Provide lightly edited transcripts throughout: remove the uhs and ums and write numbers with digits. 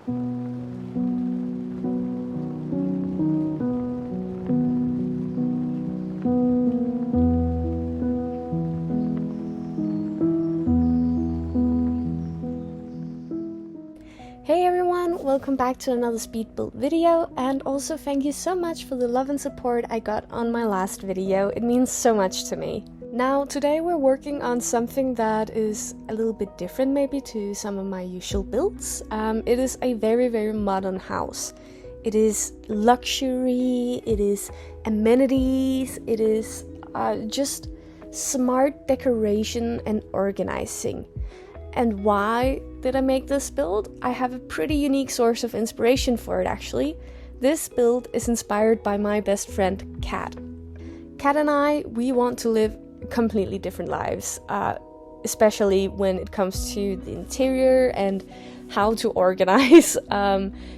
Hey everyone, welcome back to another speed build video, and also thank you so much for the love and support I got on my last video. It means so much to me. Now today we're working on something that is a little bit different maybe to some of my usual builds. It is a very modern house. It is luxury, it is amenities, it is just smart decoration and organizing. And why did I make this build? I have a pretty unique source of inspiration for it actually. This build is inspired by my best friend Kat. Kat and I, we want to live completely different lives, especially when it comes to the interior and how to organize.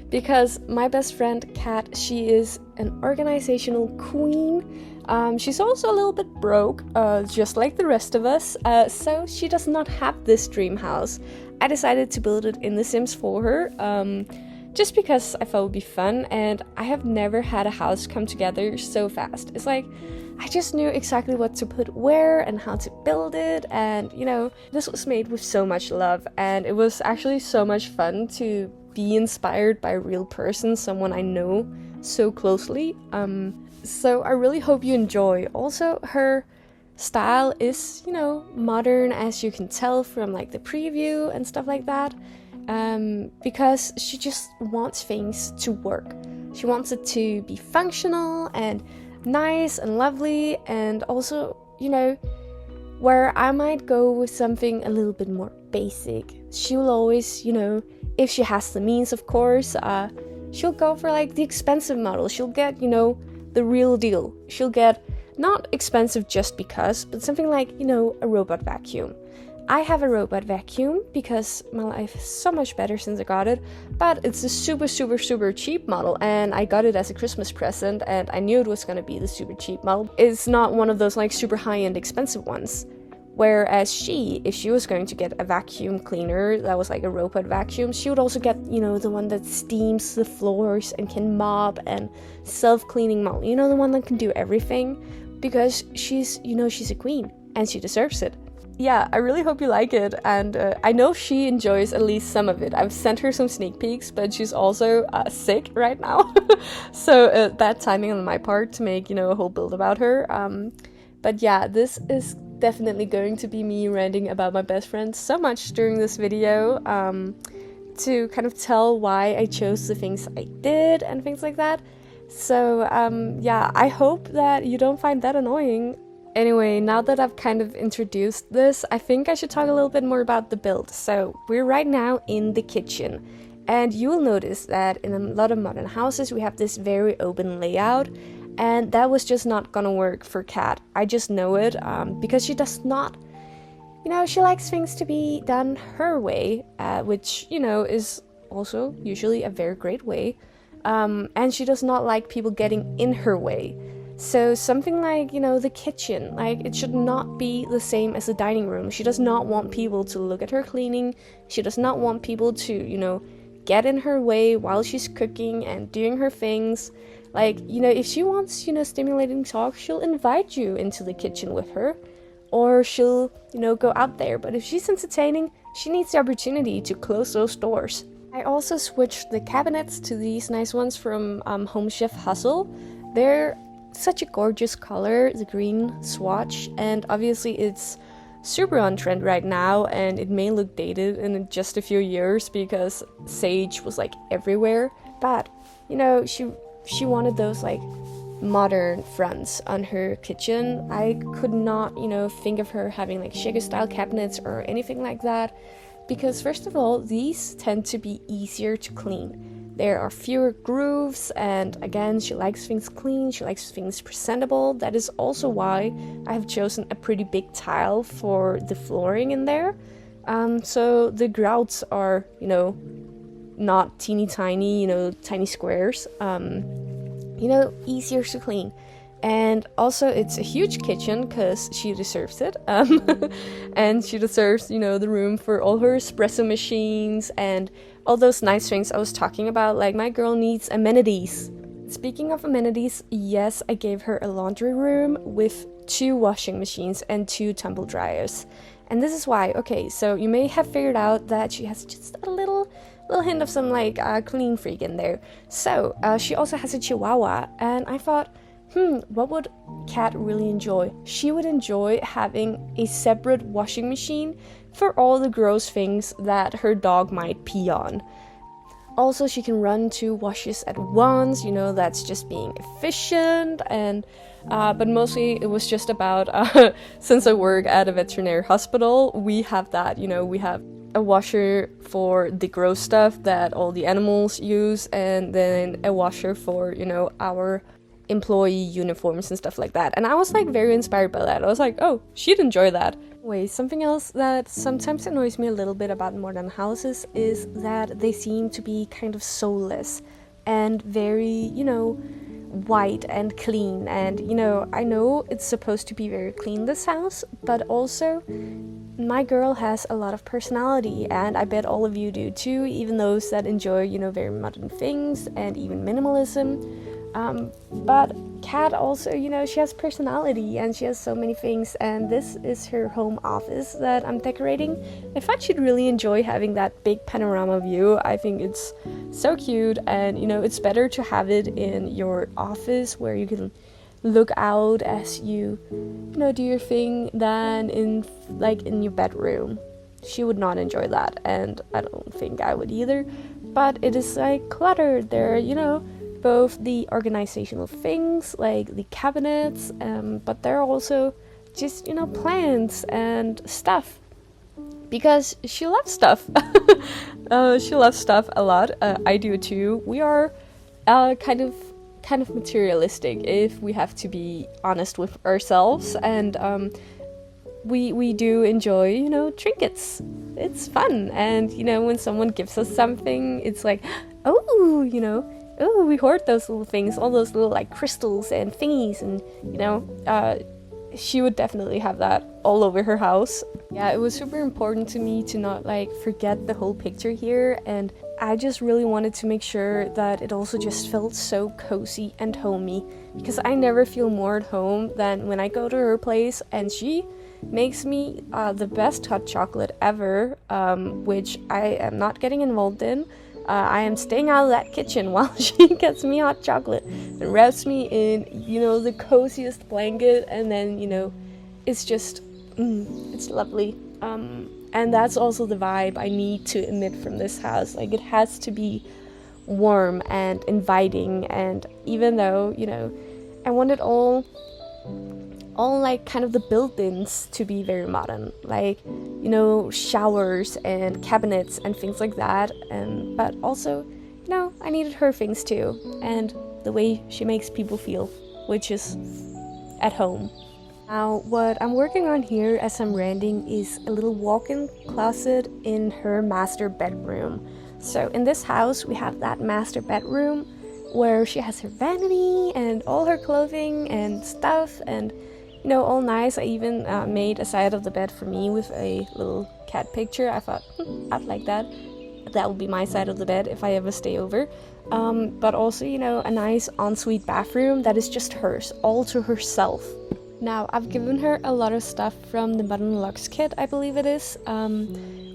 Because my best friend Kat, she is an organizational queen. She's also a little bit broke, just like the rest of us, so she does not have this dream house. I decided to build it in The Sims for her, just because I thought it would be fun, and I have never had a house come together so fast. It's like, I just knew exactly what to put where and how to build it, and you know, this was made with so much love, and it was actually so much fun to be inspired by a real person, someone I know so closely. So I really hope you enjoy. Also, her style is, you know, modern, as you can tell from like the preview and stuff like that, because she just wants things to work. She wants it to be functional and nice and lovely, and also, you know, where I might go with something a little bit more basic, she will always, you know, if she has the means of course, she'll go for like the expensive model. She'll get, you know, the real deal. She'll get not expensive just because, but something like, you know, a robot vacuum. I have a robot vacuum because my life is so much better since I got it, but it's a super cheap model, and I got it as a Christmas present, and I knew it was gonna be the super cheap model. It's not one of those like super high-end expensive ones. Whereas she, if she was going to get a vacuum cleaner that was like a robot vacuum, she would also get, you know, the one that steams the floors and can mop, and self-cleaning model, you know, the one that can do everything, because she's, you know, she's a queen and she deserves it. Yeah, I really hope you like it, and I know she enjoys at least some of it. I've sent her some sneak peeks, but she's also sick right now, so bad timing on my part to make, you know, a whole build about her. But yeah, this is definitely going to be me ranting about my best friend so much during this video, to kind of tell why I chose the things I did and things like that. So yeah, I hope that you don't find that annoying. Anyway, now that I've kind of introduced this, I think I should talk a little bit more about the build. So we're right now in the kitchen, and you will notice that in a lot of modern houses we have this very open layout, and that was just not gonna work for Kat. I just know it, because she does not, you know, she likes things to be done her way, which, you know, is also usually a very great way, and she does not like people getting in her way. So something like, you know, the kitchen, like it should not be the same as the dining room. She does not want people to look at her cleaning. She does not want people to, you know, get in her way while she's cooking and doing her things. Like, you know, if she wants, you know, stimulating talk, she'll invite you into the kitchen with her, or she'll, you know, go out there. But if she's entertaining, she needs the opportunity to close those doors. I also switched the cabinets to these nice ones from Home Chef Hustle. They're such a gorgeous color, the green swatch, and obviously it's super on trend right now, and it may look dated in just a few years because sage was like everywhere. But, you know, she wanted those like modern fronts on her kitchen. I could not, you know, think of her having like shaker style cabinets or anything like that, because first of all, these tend to be easier to clean. There are fewer grooves, and again, she likes things clean, she likes things presentable. That is also why I have chosen a pretty big tile for the flooring in there. So the grouts are, you know, not teeny tiny, you know, tiny squares, you know, easier to clean. And also it's a huge kitchen because she deserves it, and she deserves, you know, the room for all her espresso machines and all those nice things I was talking about, like my girl needs amenities. Speaking of amenities, yes, I gave her a laundry room with 2 washing machines and 2 tumble dryers. And this is why. Okay, so you may have figured out that she has just a little hint of some like clean freak in there. So she also has a Chihuahua, and I thought, what would Kat really enjoy? She would enjoy having a separate washing machine for all the gross things that her dog might pee on. Also, she can run 2 washes at once, you know, that's just being efficient. And but mostly it was just about, since I work at a veterinary hospital, we have that, you know, we have a washer for the gross stuff that all the animals use, and then a washer for, you know, our employee uniforms and stuff like that. And I was like very inspired by that. I was like, oh, she'd enjoy that. Wait, something else that sometimes annoys me a little bit about modern houses is that they seem to be kind of soulless and very, you know, white and clean. And, you know, I know it's supposed to be very clean, this house, but also my girl has a lot of personality, and I bet all of you do too, even those that enjoy, you know, very modern things and even minimalism. But Kat also, you know, she has personality and she has so many things, and this is her home office that I'm decorating. I thought she'd really enjoy having that big panorama view. I think it's so cute, and, you know, it's better to have it in your office where you can look out as you know, do your thing than in your bedroom. She would not enjoy that, and I don't think I would either. But it is like cluttered. There are, you know, both the organizational things like the cabinets, but there are also just, you know, plants and stuff, because she loves stuff. She loves stuff a lot. I do too. We are kind of materialistic, if we have to be honest with ourselves, and we do enjoy, you know, trinkets. It's fun, and, you know, when someone gives us something, it's like, oh, you know, oh, we hoard those little things, all those little like crystals and thingies, and, you know, she would definitely have that all over her house. Yeah, it was super important to me to not like forget the whole picture here, and I just really wanted to make sure that it also just felt so cozy and homey, because I never feel more at home than when I go to her place and she makes me the best hot chocolate ever, which I am not getting involved in. I am staying out of that kitchen while she gets me hot chocolate and wraps me in, you know, the coziest blanket, and then, you know, it's just, it's lovely. And that's also the vibe I need to emit from this house. Like, it has to be warm and inviting, and even though, you know, I wanted all like kind of the built-ins to be very modern, like, you know, showers and cabinets and things like that, but also, you know, I needed her things too, and the way she makes people feel, which is at home. Now, what I'm working on here as I'm renting is a little walk-in closet in her master bedroom. So in this house we have that master bedroom where she has her vanity and all her clothing and stuff, and, you know, all nice. I even made a side of the bed for me with a little cat picture. I thought, I'd like that. That will be my side of the bed if I ever stay over. But also, you know, a nice ensuite bathroom that is just hers, all to herself. Now, I've given her a lot of stuff from the Modern Luxe kit, I believe it is,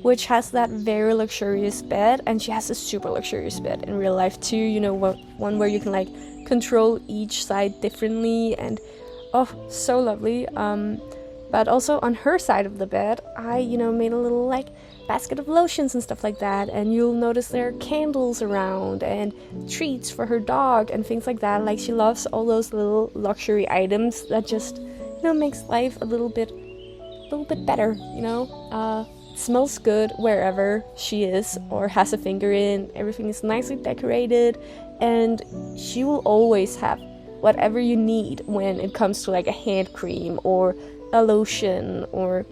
which has that very luxurious bed, and she has a super luxurious bed in real life too, you know, one where you can like control each side differently, and oh, so lovely. But also on her side of the bed, I, you know, made a little like basket of lotions and stuff like that, and you'll notice there are candles around and treats for her dog and things like that. Like, she loves all those little luxury items that just, you know, makes life a little bit better, you know. Smells good wherever she is or has a finger in. Everything is nicely decorated, and she will always have whatever you need when it comes to like a hand cream or a lotion, or,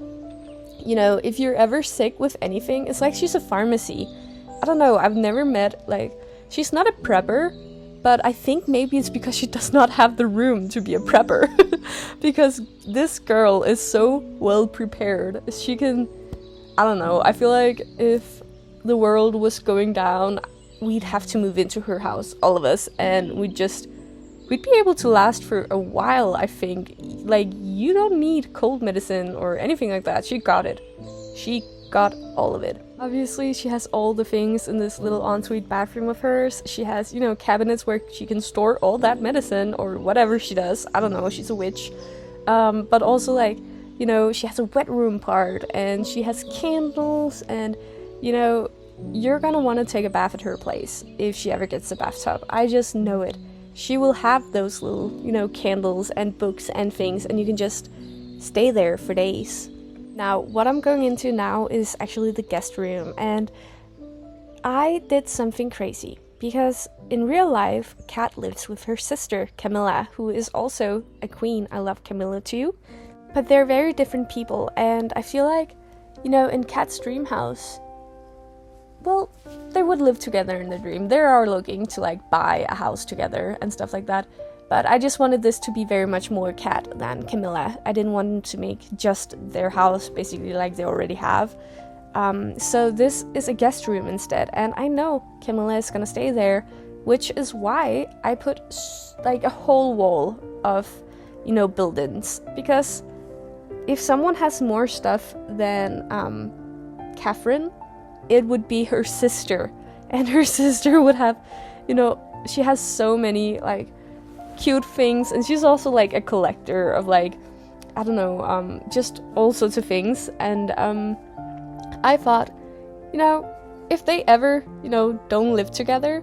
you know, if you're ever sick with anything, it's like she's a pharmacy. I don't know, I've never met, like, she's not a prepper, but I think maybe it's because she does not have the room to be a prepper. Because this girl is so well prepared. She can, I don't know, I feel like if the world was going down, we'd have to move into her house, all of us, and we'd be able to last for a while, I think. Like, you don't need cold medicine or anything like that. She got it. She got all of it. Obviously, she has all the things in this little ensuite bathroom of hers. She has, you know, cabinets where she can store all that medicine or whatever she does. I don't know, she's a witch. But also, like, you know, she has a wet room part, and she has candles, and, you know, you're gonna want to take a bath at her place if she ever gets a bathtub. I just know it. She will have those little, you know, candles and books and things, and you can just stay there for days. Now, what I'm going into now is actually the guest room, and I did something crazy, because in real life, Kat lives with her sister, Camilla, who is also a queen. I love Camilla too, but they're very different people, and I feel like, you know, in Kat's dream house, well, they would live together in the dream. They are looking to, like, buy a house together and stuff like that. But I just wanted this to be very much more Kat than Camilla. I didn't want them to make just their house, basically, like they already have. So this is a guest room instead. And I know Camilla is gonna stay there, which is why I put, like, a whole wall of, you know, build-ins. Because if someone has more stuff than Catherine, it would be her sister, and her sister would have, you know, she has so many, like, cute things, and she's also, like, a collector of, like, I don't know, just all sorts of things. And I thought, you know, if they ever, you know, don't live together,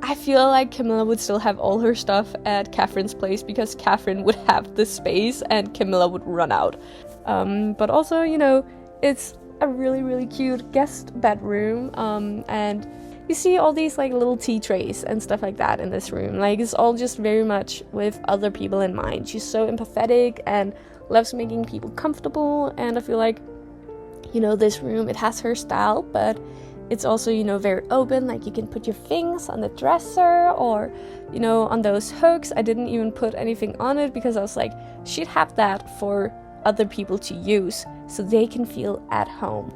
I feel like Camilla would still have all her stuff at Catherine's place, because Catherine would have the space and Camilla would run out. But also, you know, it's a really, really cute guest bedroom, and you see all these, like, little tea trays and stuff like that in this room. Like, it's all just very much with other people in mind. She's so empathetic and loves making people comfortable, and I feel like, you know, this room, it has her style, but it's also, you know, very open. Like, you can put your things on the dresser or, you know, on those hooks. I didn't even put anything on it because I was like, she'd have that for other people to use so they can feel at home.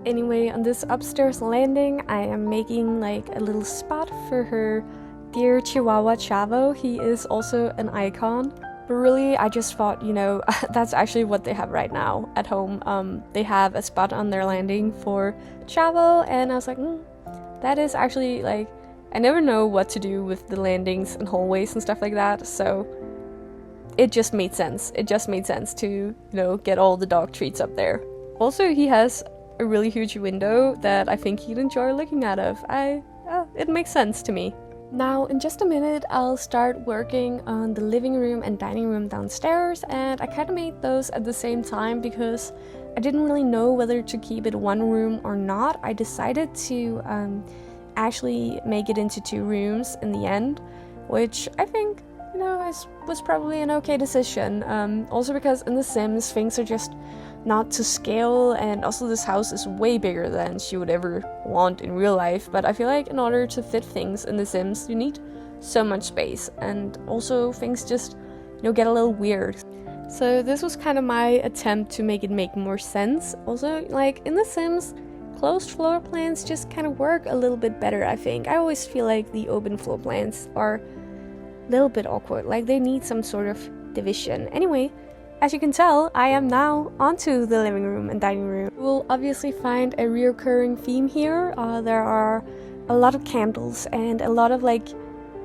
Anyway, on this upstairs landing, I am making, like, a little spot for her dear Chihuahua Chavo. He is also an icon. But really, I just thought, you know, that's actually what they have right now at home. They have a spot on their landing for Chavo, and I was like, that is actually, like, I never know what to do with the landings and hallways and stuff like that, so it just made sense. It just made sense to, you know, get all the dog treats up there. Also, he has a really huge window that I think he'd enjoy looking out of. It makes sense to me. Now, in just a minute, I'll start working on the living room and dining room downstairs, and I kind of made those at the same time because I didn't really know whether to keep it one room or not. I decided to actually make it into 2 rooms in the end, which I think, you know, was probably an okay decision. Also because in The Sims, things are just not to scale, and also this house is way bigger than she would ever want in real life, but I feel like in order to fit things in The Sims, you need so much space, and also things just, you know, get a little weird. So this was kind of my attempt to make it make more sense. Also, like, in The Sims, closed floor plans just kind of work a little bit better, I think. I always feel like the open floor plans are a little bit awkward, like they need some sort of division. Anyway, as you can tell, I am now onto the living room and dining room. We'll obviously find a recurring theme here. There are a lot of candles and a lot of, like,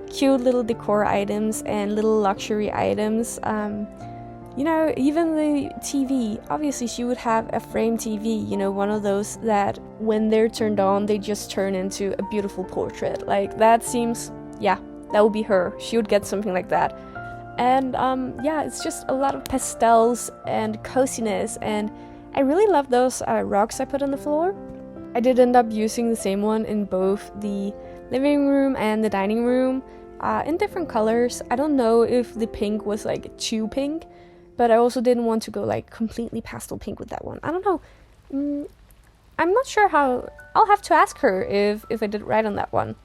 cute little decor items and little luxury items. You know, even the TV. Obviously, she would have a frame TV, you know, one of those that when they're turned on, they just turn into a beautiful portrait. Like, that seems, yeah, that would be her. She would get something like that. And yeah, it's just a lot of pastels and coziness, and I really love those rocks I put on the floor. I did end up using the same one in both the living room and the dining room, in different colors. I don't know if the pink was, like, too pink, but I also didn't want to go, like, completely pastel pink with that one. I don't know. I'm not sure how. I'll have to ask her if I did right on that one.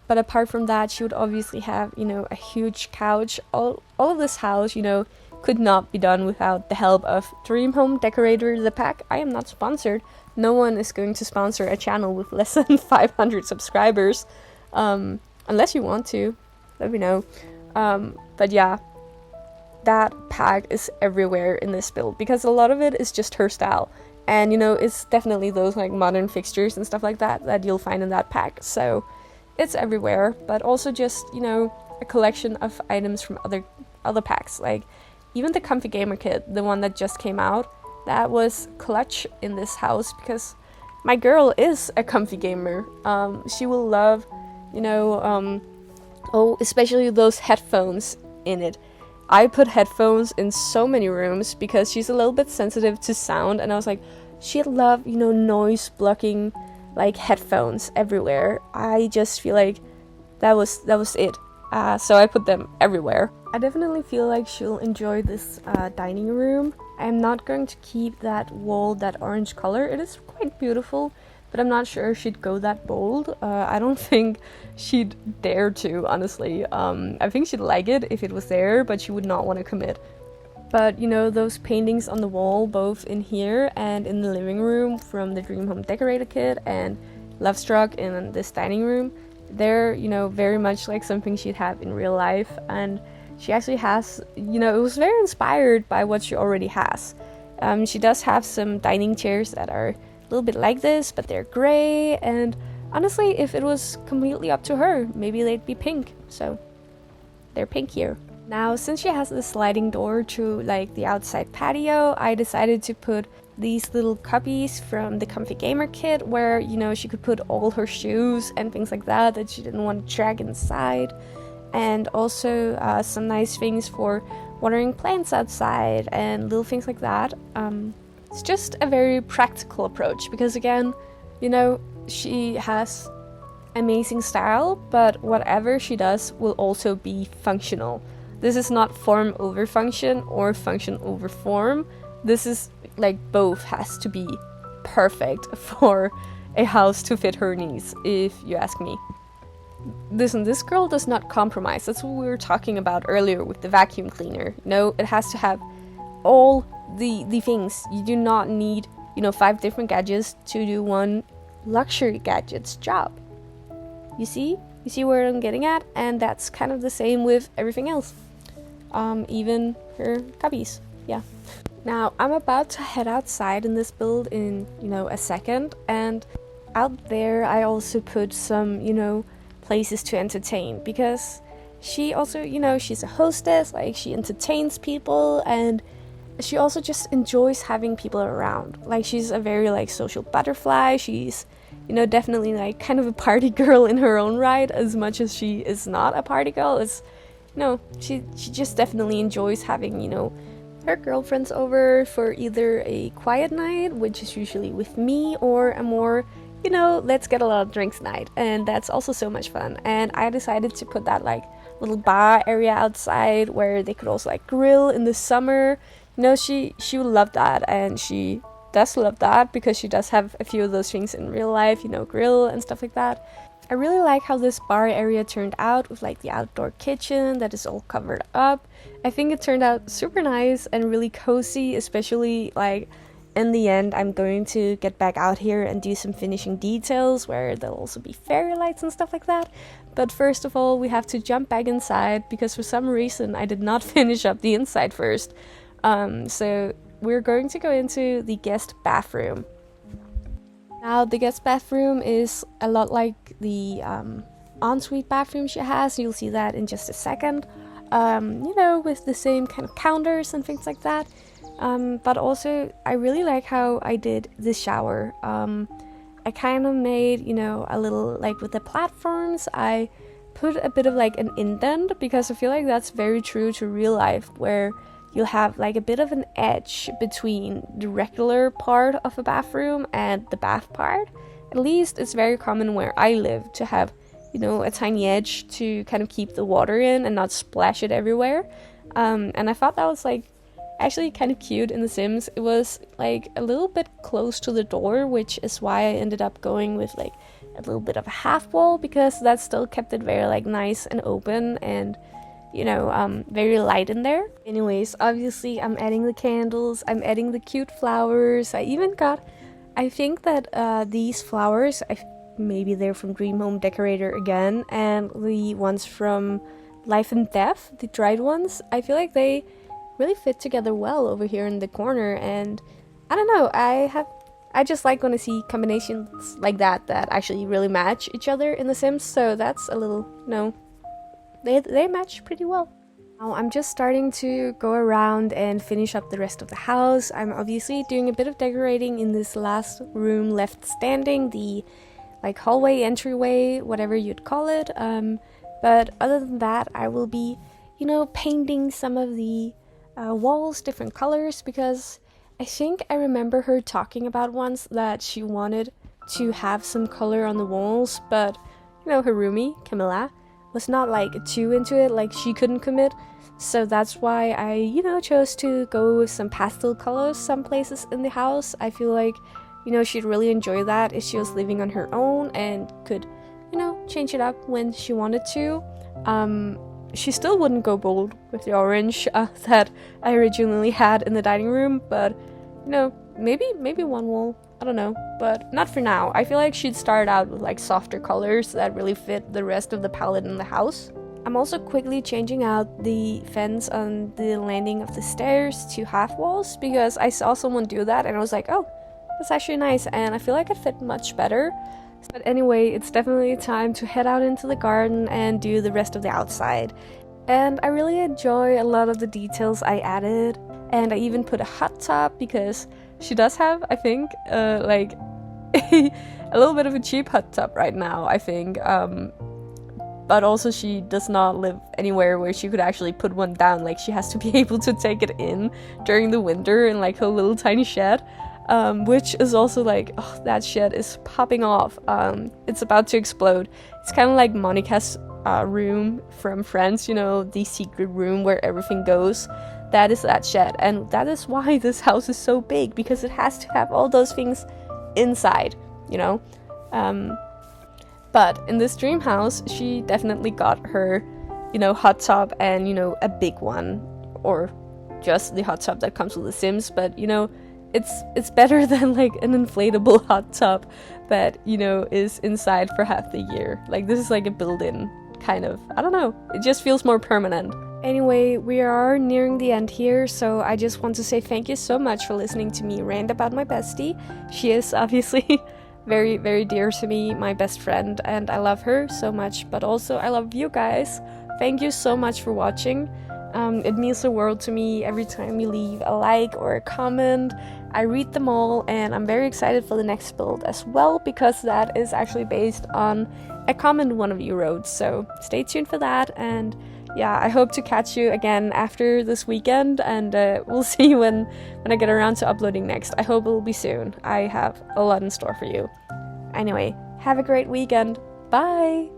But apart from that, she would obviously have, you know, a huge couch. All of this house, you know, could not be done without the help of Dream Home Decorator the Pack. I am not sponsored. No one is going to sponsor a channel with less than 500 subscribers. Unless you want to, let me know. But yeah, that pack is everywhere in this build because a lot of it is just her style. And you know, it's definitely those like modern fixtures and stuff like that that you'll find in that pack. So it's everywhere, but also just, you know, a collection of items from other packs. Like even the Comfy Gamer kit, the one that just came out, that was clutch in this house because my girl is a comfy gamer. She will love, you know, especially those headphones in it. I put headphones in so many rooms because she's a little bit sensitive to sound, and I was like, she'd love, you know, noise blocking like headphones everywhere. I just feel like that was it. So I put them everywhere. I definitely feel like she'll enjoy this dining room. I'm not going to keep that wall that orange color. It is quite beautiful, but I'm not sure she'd go that bold. I don't think she'd dare to, honestly. I think she'd like it if it was there, but she would not want to commit. But you know, those paintings on the wall, both in here and in the living room from the Dream Home Decorator kit and Love Struck in this dining room, they're, you know, very much like something she'd have in real life. And she actually has, you know, it was very inspired by what she already has. She does have some dining chairs that are a little bit like this, but they're gray, and honestly, if it was completely up to her, maybe they'd be pink. So they're pink here. Now, since she has this sliding door to like the outside patio, I decided to put these little cubbies from the Comfy Gamer kit where, you know, she could put all her shoes and things like that she didn't want to drag inside. And also some nice things for watering plants outside and little things like that. It's just a very practical approach because, again, you know, she has amazing style, but whatever she does will also be functional. This is not form over function or function over form. This is like both has to be perfect for a house to fit her needs, if you ask me. Listen, this girl does not compromise. That's what we were talking about earlier with the vacuum cleaner. No, it has to have all the things. You do not need, you know, 5 different gadgets to do one luxury gadget's job. You see where I'm getting at? And that's kind of the same with everything else. Even her cubbies. Yeah. Now, I'm about to head outside in this build in, you know, a second. And out there, I also put some, you know, places to entertain. Because she also, you know, she's a hostess. Like, she entertains people. And she also just enjoys having people around. Like, she's a very, like, social butterfly. She's, you know, definitely, like, kind of a party girl in her own right. As much as she is not a party girl. It's, you know, she just definitely enjoys having, you know, her girlfriends over for either a quiet night, which is usually with me, or a more, you know, let's get a lot of drinks night. And that's also so much fun. And I decided to put that, like, little bar area outside where they could also, like, grill in the summer. You know, she would love that, and she does love that because she does have a few of those things in real life, you know, grill and stuff like that. I really like how this bar area turned out with like the outdoor kitchen that is all covered up. I think it turned out super nice and really cozy, especially like in the end I'm going to get back out here and do some finishing details where there'll also be fairy lights and stuff like that. But first of all, we have to jump back inside because for some reason I did not finish up the inside first. So we're going to go into the guest bathroom. Now, the guest bathroom is a lot like the ensuite bathroom she has. You'll see that in just a second. You know, with the same kind of counters and things like that. But also, I really like how I did the shower. I kind of made, you know, a little, like with the platforms, I put a bit of like an indent because I feel like that's very true to real life, where you'll have like a bit of an edge between the regular part of a bathroom and the bath part. At least it's very common where I live to have, you know, a tiny edge to kind of keep the water in and not splash it everywhere. And I thought that was like actually kind of cute in The Sims. It was like a little bit close to the door, which is why I ended up going with like a little bit of a half wall, because that still kept it very like nice and open, and very light in there. Anyways, obviously I'm adding the candles, I'm adding the cute flowers. I think that these flowers, maybe they're from Dream Home Decorator again, and the ones from Life and Death, the dried ones, I feel like they really fit together well over here in the corner. And I don't know, I just like when I see combinations like that actually really match each other in The Sims, so that's a little, they match pretty well. Now I'm just starting to go around and finish up the rest of the house. I'm obviously doing a bit of decorating in this last room left standing, the hallway, entryway, whatever you'd call it. But other than that, I will be, painting some of the walls different colors, because I think I remember her talking about once that she wanted to have some color on the walls, but her roomie, Camilla, was not too into it, she couldn't commit. So that's why I, chose to go with some pastel colors some places in the house. I feel like, she'd really enjoy that if she was living on her own and could, change it up when she wanted to. She still wouldn't go bold with the orange that I originally had in the dining room, but, maybe one wall, I don't know, but not for now. I feel like she'd start out with softer colors that really fit the rest of the palette in the house. I'm also quickly changing out the fence on the landing of the stairs to half walls, because I saw someone do that and I was like, oh, that's actually nice, and I feel like it fit much better. But anyway, it's definitely time to head out into the garden and do the rest of the outside. And I really enjoy a lot of the details I added, and I even put a hot tub, because she does have, I think, a little bit of a cheap hot tub right now, I think. But also she does not live anywhere where she could actually put one down. She has to be able to take it in during the winter in her little tiny shed. Which is also oh, that shed is popping off. It's about to explode. It's kind of like Monica's room from Friends, the secret room where everything goes. That is that shed, and that is why this house is so big, because it has to have all those things inside, But in this dream house, she definitely got her, hot tub and, a big one, or just the hot tub that comes with The Sims, but, it's better than an inflatable hot tub that, is inside for half the year. This is a built-in kind of, I don't know, it just feels more permanent. Anyway, we are nearing the end here, so I just want to say thank you so much for listening to me rant about my bestie. She is obviously very, very dear to me, my best friend, and I love her so much, but also I love you guys. Thank you so much for watching. It means the world to me every time you leave a like or a comment. I read them all, and I'm very excited for the next build as well, because that is actually based on a comment one of you wrote, so stay tuned for that. And yeah, I hope to catch you again after this weekend, and we'll see when I get around to uploading next. I hope it will be soon. I have a lot in store for you. Anyway, have a great weekend. Bye!